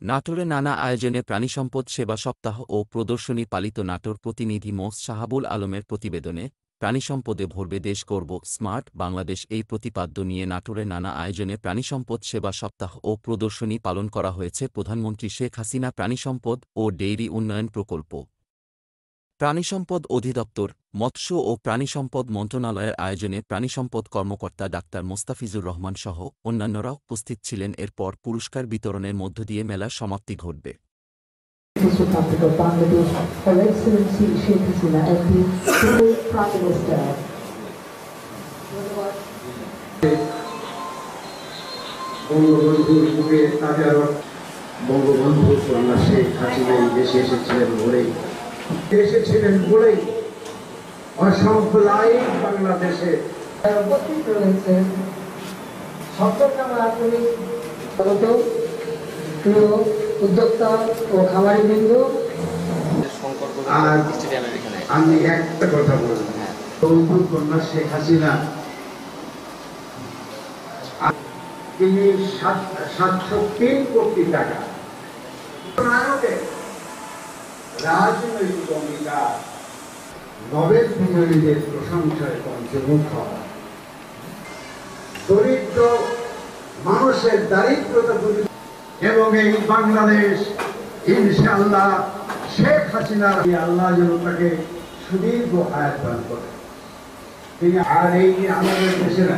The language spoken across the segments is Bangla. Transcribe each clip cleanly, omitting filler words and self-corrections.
নাটোরে নানা আয়োজনে প্রাণিসম্পদ সেবা সপ্তাহ ও প্রদর্শনী পালিত নাটোর প্রতিনিধি মোস শাহাবুল আলমের প্রতিবেদনে প্রাণিসম্পদে ভরবে দেশ গর্ব স্মার্ট বাংলাদেশ এই প্রতিপাদ্য নিয়ে নাটোরে নানা আয়োজনে প্রাণিসম্পদ সেবা সপ্তাহ ও প্রদর্শনী পালন করা হয়েছে প্রধানমন্ত্রী শেখ হাসিনা প্রাণিসম্পদ ও ডেইরি উন্নয়ন প্রকল্প প্রাণিসম্পদ অধিদপ্তর মৎস্য ও প্রাণিসম্পদ মন্ত্রণালয়ের আয়োজনে প্রাণিসম্পদ কর্মকর্তা ডাক্তার মোস্তাফিজুর রহমান সহ অন্যান্যরা উপস্থিত ছিলেন। এরপর পুরস্কার বিতরণের মধ্য দিয়ে মেলার সমাপ্তি ঘটবে। বঙ্গবন্ধুর কন্যা শেখ হাসিনা দেশে এসেছিলেন বলেই অসংখ্য লাইভ বাংলাদেশে উপস্থিত রয়েছে প্রিয় উদ্যোক্তা ও খামারিবৃন্দ। আর আমি একটা কথা বলব, বঙ্গবন্ধুর কন্যা শেখ হাসিনা তিনি 703 কোটি টাকা রাজনৈতিক অঙ্গীকার নোবেল বিজয়ীদের প্রশংসায় পঞ্চমুখ হওয়া, দরিদ্র মানুষের দারিদ্রতা এবং এই বাংলাদেশ ইনশাআল্লাহ শেখ হাসিনা আল্লাহ যেন তাকে সুদীর্ঘ হায়াত দান করে। তিনি আর এই আমাদের দেশের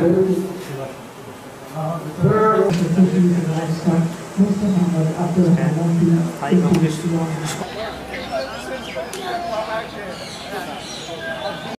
Most of them are up to the